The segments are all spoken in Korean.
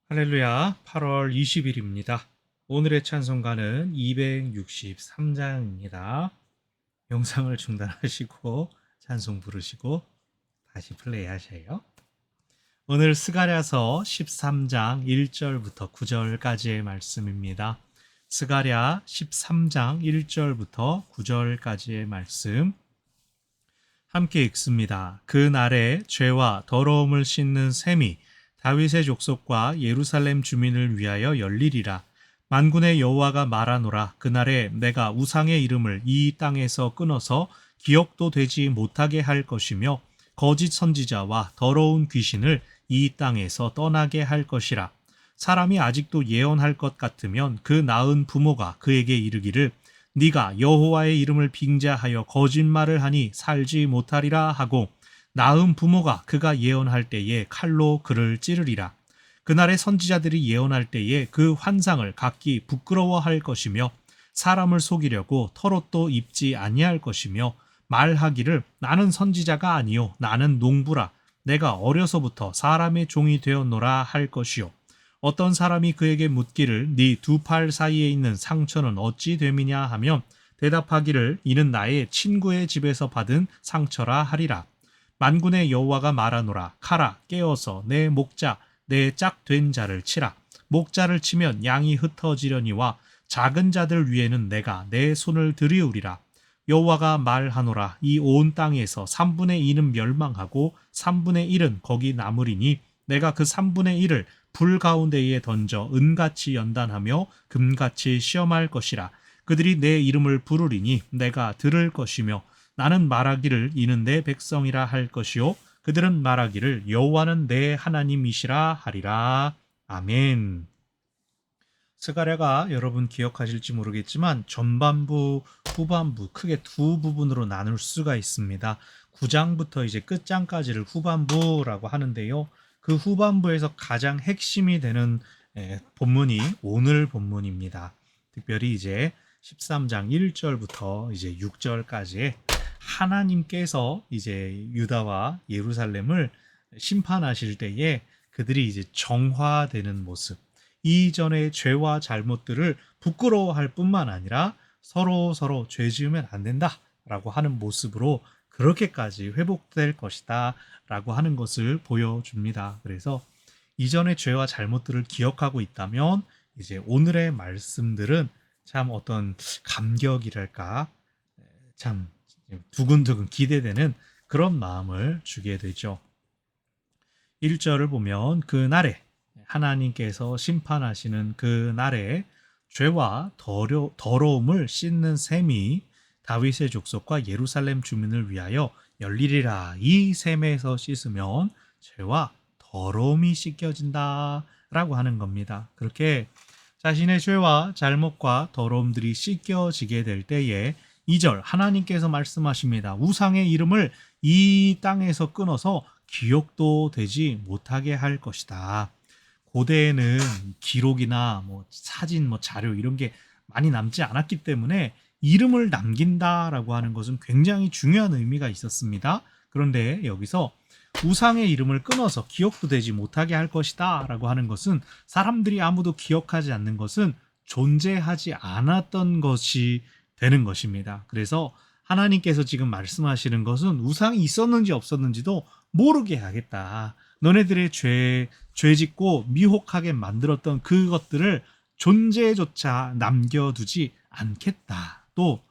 할렐루야, 8월 20일입니다. 오늘의 찬송가는 263장입니다. 영상을 중단하시고 찬송 부르시고 다시 플레이 하세요. 오늘 스가랴서 13장 1절부터 9절까지의 말씀입니다. 스가랴 13장 1절부터 9절까지의 말씀 함께 읽습니다. 그 날에 죄와 더러움을 씻는 셈이 다윗의 족속과 예루살렘 주민을 위하여 열리리라. 만군의 여호와가 말하노라. 그날에 내가 우상의 이름을 이 땅에서 끊어서 기억도 되지 못하게 할 것이며 거짓 선지자와 더러운 귀신을 이 땅에서 떠나게 할 것이라. 사람이 아직도 예언할 것 같으면 그 낳은 부모가 그에게 이르기를 네가 여호와의 이름을 빙자하여 거짓말을 하니 살지 못하리라 하고 낳은 부모가 그가 예언할 때에 칼로 그를 찌르리라. 그날의 선지자들이 예언할 때에 그 환상을 각기 부끄러워할 것이며 사람을 속이려고 털옷도 입지 아니할 것이며 말하기를 나는 선지자가 아니요 나는 농부라 내가 어려서부터 사람의 종이 되었노라 할 것이요. 어떤 사람이 그에게 묻기를 네 두 팔 사이에 있는 상처는 어찌 됨이냐 하면 대답하기를 이는 나의 친구의 집에서 받은 상처라 하리라. 만군의 여호와가 말하노라. 가라 깨어서 내 목자 내 짝된 자를 치라. 목자를 치면 양이 흩어지려니와 작은 자들 위에는 내가 내 손을 들이우리라. 여호와가 말하노라. 이 온 땅에서 3분의 2는 멸망하고 3분의 1은 거기 남으리니 내가 그 3분의 1을 불 가운데에 던져 은같이 연단하며 금같이 시험할 것이라. 그들이 내 이름을 부르리니 내가 들을 것이며 나는 말하기를 이는 내 백성이라 할 것이요 그들은 말하기를 여호와는 내 하나님이시라 하리라. 아멘. 스가랴가 여러분 기억하실지 모르겠지만 전반부, 후반부 크게 두 부분으로 나눌 수가 있습니다. 9장부터 이제 끝장까지를 후반부라고 하는데요. 그 후반부에서 가장 핵심이 되는 본문이 오늘 본문입니다. 특별히 이제 13장 1절부터 이제 6절까지의 하나님께서 이제 유다와 예루살렘을 심판하실 때에 그들이 이제 정화되는 모습, 이전의 죄와 잘못들을 부끄러워할 뿐만 아니라 서로 죄 지으면 안 된다라고 하는 모습으로 그렇게까지 회복될 것이다 라고 하는 것을 보여줍니다. 그래서 이전의 죄와 잘못들을 기억하고 있다면 이제 오늘의 말씀들은 참 어떤 감격이랄까 참 두근두근 기대되는 그런 마음을 주게 되죠. 1절을 보면 그날에 하나님께서 심판하시는 그날에 죄와 더러움을 씻는 셈이 다윗의 족속과 예루살렘 주민을 위하여 열리리라. 이 셈에서 씻으면 죄와 더러움이 씻겨진다 라고 하는 겁니다. 그렇게 자신의 죄와 잘못과 더러움들이 씻겨지게 될 때에 2절 하나님께서 말씀하십니다. 우상의 이름을 이 땅에서 끊어서 기억도 되지 못하게 할 것이다. 고대에는 기록이나 사진, 자료 이런 게 많이 남지 않았기 때문에 이름을 남긴다라고 하는 것은 굉장히 중요한 의미가 있었습니다. 그런데 여기서 우상의 이름을 끊어서 기억도 되지 못하게 할 것이다 라고 하는 것은 사람들이 아무도 기억하지 않는 것은 존재하지 않았던 것이 되는 것입니다. 그래서 하나님께서 지금 말씀하시는 것은 우상이 있었는지 없었는지도 모르게 하겠다. 너네들의 죄 짓고 미혹하게 만들었던 그것들을 존재조차 남겨두지 않겠다. 또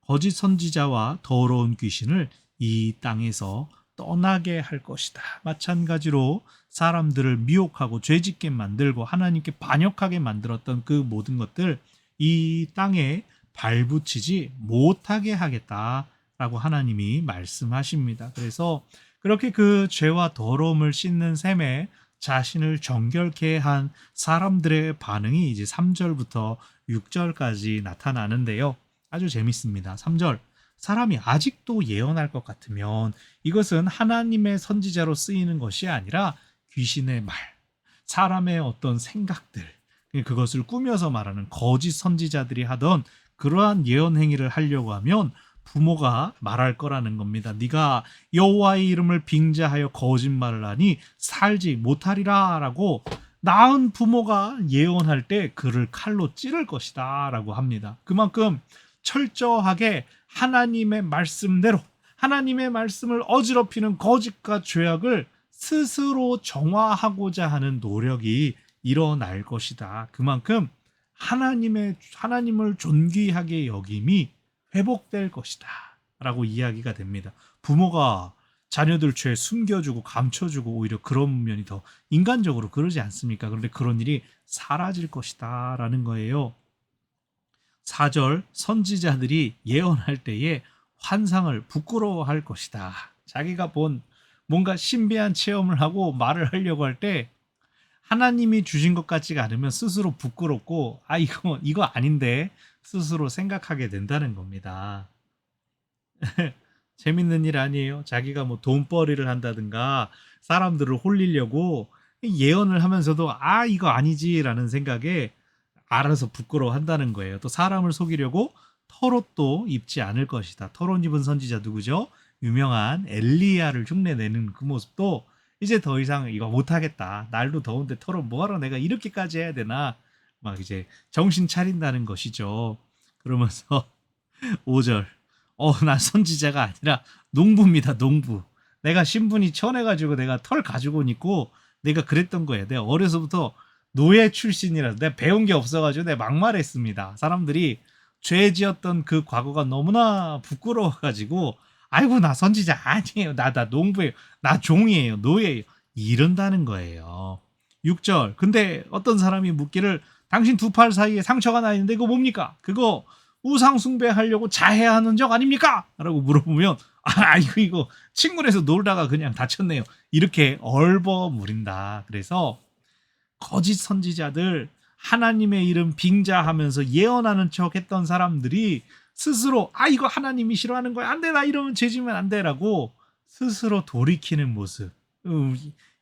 거짓 선지자와 더러운 귀신을 이 땅에서 떠나게 할 것이다. 마찬가지로 사람들을 미혹하고 죄짓게 만들고 하나님께 반역하게 만들었던 그 모든 것들 이 땅에 발붙이지 못하게 하겠다라고 하나님이 말씀하십니다. 그래서 그렇게 그 죄와 더러움을 씻는 셈에 자신을 정결케 한 사람들의 반응이 이제 3절부터 6절까지 나타나는데요. 아주 재밌습니다. 3절 사람이 아직도 예언할 것 같으면 이것은 하나님의 선지자로 쓰이는 것이 아니라 귀신의 말, 사람의 어떤 생각들, 그것을 꾸며서 말하는 거짓 선지자들이 하던 그러한 예언 행위를 하려고 하면 부모가 말할 거라는 겁니다. 네가 여호와의 이름을 빙자하여 거짓말을 하니 살지 못하리라 라고 낳은 부모가 예언할 때 그를 칼로 찌를 것이다 라고 합니다. 그만큼 철저하게 하나님의 말씀대로 하나님의 말씀을 어지럽히는 거짓과 죄악을 스스로 정화하고자 하는 노력이 일어날 것이다. 그만큼 하나님을 존귀하게 여김이 회복될 것이다. 라고 이야기가 됩니다. 부모가 자녀들 죄 숨겨주고 감춰주고 오히려 그런 면이 더 인간적으로 그러지 않습니까? 그런데 그런 일이 사라질 것이다. 라는 거예요. 4절 선지자들이 예언할 때에 환상을 부끄러워할 것이다. 자기가 본 뭔가 신비한 체험을 하고 말을 하려고 할 때 하나님이 주신 것 같지가 않으면 스스로 부끄럽고 이거 아닌데 스스로 생각하게 된다는 겁니다. 재밌는 일 아니에요? 자기가 뭐 돈벌이를 한다든가 사람들을 홀리려고 예언을 하면서도 이거 아니지라는 생각에 알아서 부끄러워한다는 거예요. 또 사람을 속이려고 털옷도 입지 않을 것이다. 털옷 입은 선지자 누구죠? 유명한 엘리야를 흉내내는 그 모습도 이제 더 이상 이거 못하겠다. 날도 더운데 털옷 뭐하러 내가 이렇게까지 해야 되나? 막 이제 정신 차린다는 것이죠. 그러면서 5절 나 선지자가 아니라 농부입니다. 농부. 내가 신분이 천해가지고 내가 털 가지고 있고 내가 그랬던 거예요. 내가 어려서부터 노예 출신이라서 내가 배운 게 없어가지고 내가 막말했습니다. 사람들이 죄 지었던 그 과거가 너무나 부끄러워가지고 아이고 나 선지자 아니에요. 나 농부예요. 나 종이에요. 노예예요. 이런다는 거예요. 6절 근데 어떤 사람이 묻기를 당신 두 팔 사이에 상처가 나 있는데 이거 뭡니까? 그거 우상 숭배하려고 자해하는 적 아닙니까? 라고 물어보면 이거 친구에서 놀다가 그냥 다쳤네요. 이렇게 얼버무린다. 그래서 거짓 선지자들 하나님의 이름 빙자하면서 예언하는 척 했던 사람들이 스스로 이거 하나님이 싫어하는 거야. 안 돼. 나 이러면 죄지면 안 돼라고 스스로 돌이키는 모습.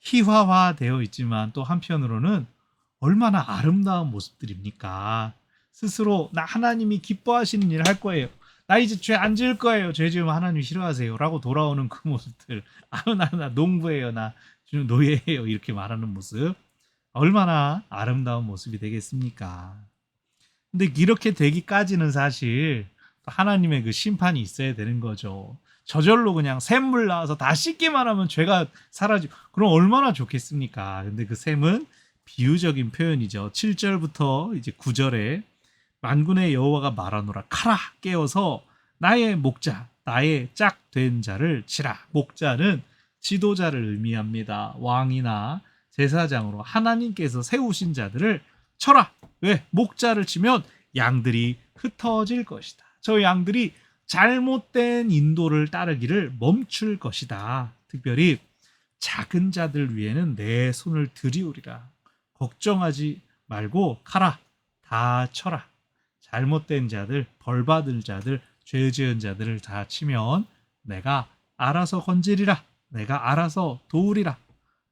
희화화되어 있지만 또 한편으로는 얼마나 아름다운 모습들입니까? 스스로 나 하나님이 기뻐하시는 일을 할 거예요. 나 이제 죄 안 지을 거예요. 죄 지으면 하나님 싫어하세요. 라고 돌아오는 그 모습들. 나 농부예요. 나 지금 노예예요. 이렇게 말하는 모습. 얼마나 아름다운 모습이 되겠습니까? 근데 이렇게 되기까지는 사실 하나님의 그 심판이 있어야 되는 거죠. 저절로 그냥 샘물 나와서 다 씻기만 하면 죄가 사라지고 그럼 얼마나 좋겠습니까? 근데 그 샘은 비유적인 표현이죠. 7절부터 이제 9절에 만군의 여호와가 말하노라 카라 깨어서 나의 목자 나의 짝 된 자를 치라. 목자는 지도자를 의미합니다. 왕이나 제사장으로 하나님께서 세우신 자들을 쳐라. 왜? 목자를 치면 양들이 흩어질 것이다. 저 양들이 잘못된 인도를 따르기를 멈출 것이다. 특별히 작은 자들 위에는 내 손을 들이우리라. 걱정하지 말고 가라. 다 쳐라. 잘못된 자들, 벌받을 자들, 죄 지은 자들을 다 치면 내가 알아서 건지리라. 내가 알아서 도우리라.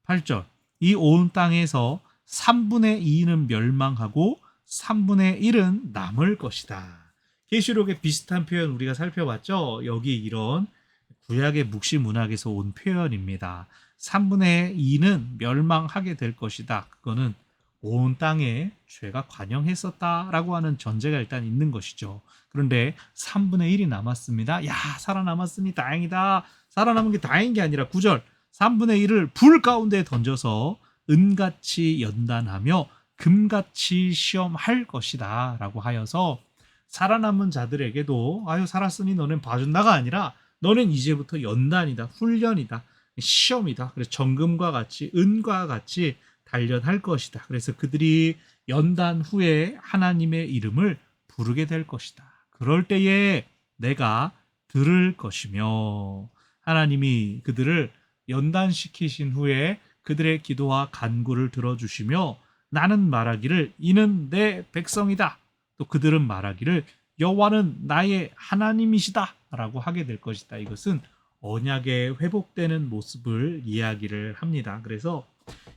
8절 이 온 땅에서 3분의 2는 멸망하고 3분의 1은 남을 것이다. 계시록의 비슷한 표현 우리가 살펴봤죠. 여기 이런 구약의 묵시 문학에서 온 표현입니다. 3분의 2는 멸망하게 될 것이다. 그거는 온 땅에 죄가 관영했었다라고 하는 전제가 일단 있는 것이죠. 그런데 3분의 1이 남았습니다. 야, 살아남았으니 다행이다. 살아남은 게 다행인 게 아니라 9절 3분의 1을 불 가운데 던져서 은같이 연단하며 금같이 시험할 것이다 라고 하여서 살아남은 자들에게도 살았으니 너는 봐준다가 아니라 너는 이제부터 연단이다, 훈련이다, 시험이다. 그래서 정금과 같이 은과 같이 단련할 것이다. 그래서 그들이 연단 후에 하나님의 이름을 부르게 될 것이다. 그럴 때에 내가 들을 것이며 하나님이 그들을 연단시키신 후에 그들의 기도와 간구를 들어주시며 나는 말하기를 이는 내 백성이다. 또 그들은 말하기를 여호와는 나의 하나님이시다 라고 하게 될 것이다. 이것은 언약의 회복되는 모습을 이야기를 합니다. 그래서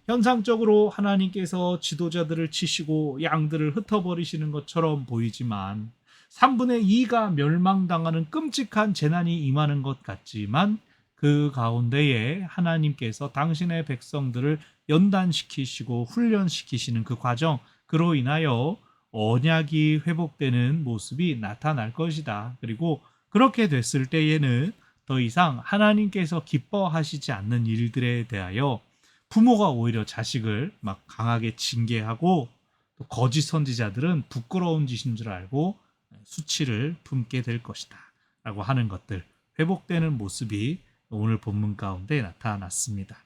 현상적으로 하나님께서 지도자들을 치시고 양들을 흩어버리시는 것처럼 보이지만 3분의 2가 멸망당하는 끔찍한 재난이 임하는 것 같지만 그 가운데에 하나님께서 당신의 백성들을 연단시키시고 훈련시키시는 그 과정, 그로 인하여 언약이 회복되는 모습이 나타날 것이다. 그리고 그렇게 됐을 때에는 더 이상 하나님께서 기뻐하시지 않는 일들에 대하여 부모가 오히려 자식을 막 강하게 징계하고, 또 거짓 선지자들은 부끄러운 짓인 줄 알고 수치를 품게 될 것이다 라고 하는 것들, 회복되는 모습이 오늘 본문 가운데 나타났습니다.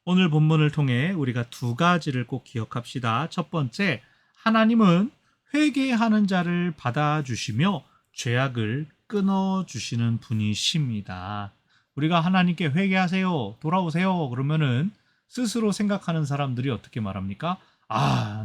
오늘 본문을 통해 우리가 두 가지를 꼭 기억합시다. 첫 번째, 하나님은 회개하는 자를 받아주시며 죄악을 끊어주시는 분이십니다. 우리가 하나님께 회개하세요, 돌아오세요 그러면은 스스로 생각하는 사람들이 어떻게 말합니까?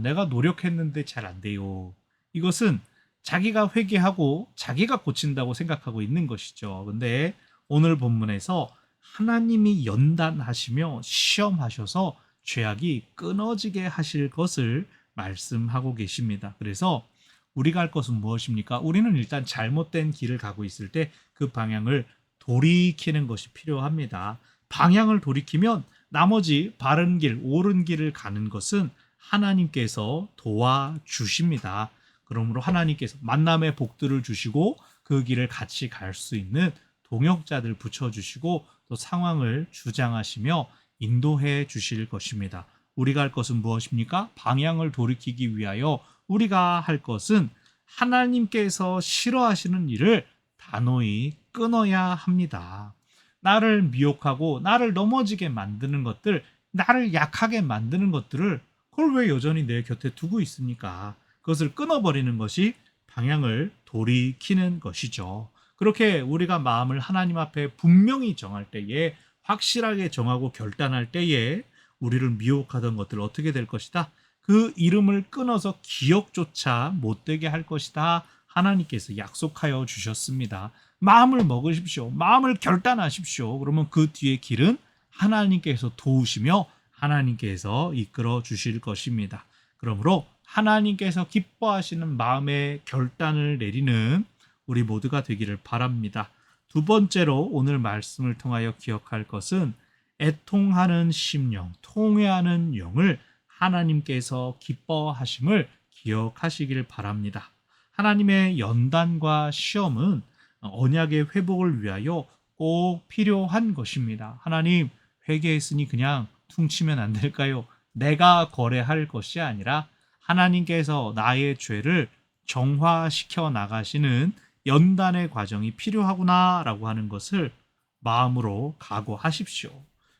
내가 노력했는데 잘 안 돼요. 이것은 자기가 회개하고 자기가 고친다고 생각하고 있는 것이죠. 근데 오늘 본문에서 하나님이 연단하시며 시험하셔서 죄악이 끊어지게 하실 것을 말씀하고 계십니다. 그래서 우리가 할 것은 무엇입니까? 우리는 일단 잘못된 길을 가고 있을 때 그 방향을 돌이키는 것이 필요합니다. 방향을 돌이키면 나머지 바른 길, 옳은 길을 가는 것은 하나님께서 도와주십니다. 그러므로 하나님께서 만남의 복들을 주시고 그 길을 같이 갈 수 있는 동역자들 붙여주시고 또 상황을 주장하시며 인도해 주실 것입니다. 우리가 할 것은 무엇입니까? 방향을 돌이키기 위하여 우리가 할 것은 하나님께서 싫어하시는 일을 단호히 끊어야 합니다. 나를 미혹하고 나를 넘어지게 만드는 것들, 나를 약하게 만드는 것들을 그걸 왜 여전히 내 곁에 두고 있습니까? 그것을 끊어버리는 것이 방향을 돌이키는 것이죠. 그렇게 우리가 마음을 하나님 앞에 분명히 정할 때에, 확실하게 정하고 결단할 때에 우리를 미혹하던 것들 어떻게 될 것이다? 그 이름을 끊어서 기억조차 못되게 할 것이다. 하나님께서 약속하여 주셨습니다. 마음을 먹으십시오. 마음을 결단하십시오. 그러면 그 뒤의 길은 하나님께서 도우시며 하나님께서 이끌어 주실 것입니다. 그러므로 하나님께서 기뻐하시는 마음의 결단을 내리는 우리 모두가 되기를 바랍니다. 두 번째로 오늘 말씀을 통하여 기억할 것은 애통하는 심령, 통회하는 영을 하나님께서 기뻐하심을 기억하시길 바랍니다. 하나님의 연단과 시험은 언약의 회복을 위하여 꼭 필요한 것입니다. 하나님, 회개했으니 그냥 퉁치면 안 될까요? 내가 거래할 것이 아니라 하나님께서 나의 죄를 정화시켜 나가시는 연단의 과정이 필요하구나라고 하는 것을 마음으로 각오하십시오.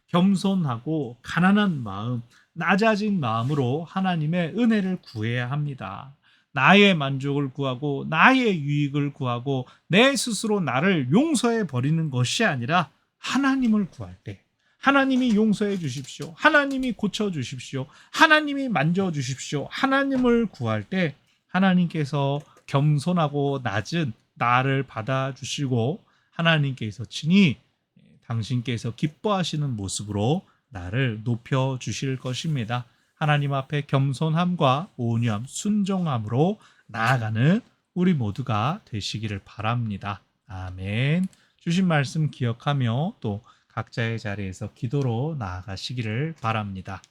겸손하고 가난한 마음, 낮아진 마음으로 하나님의 은혜를 구해야 합니다. 나의 만족을 구하고 나의 유익을 구하고 내 스스로 나를 용서해 버리는 것이 아니라 하나님을 구할 때, 하나님이 용서해 주십시오, 하나님이 고쳐 주십시오, 하나님이 만져 주십시오, 하나님을 구할 때 하나님께서 겸손하고 낮은 나를 받아주시고 하나님께서 친히 당신께서 기뻐하시는 모습으로 나를 높여주실 것입니다. 하나님 앞에 겸손함과 온유함, 순종함으로 나아가는 우리 모두가 되시기를 바랍니다. 아멘. 주신 말씀 기억하며 또 각자의 자리에서 기도로 나아가시기를 바랍니다.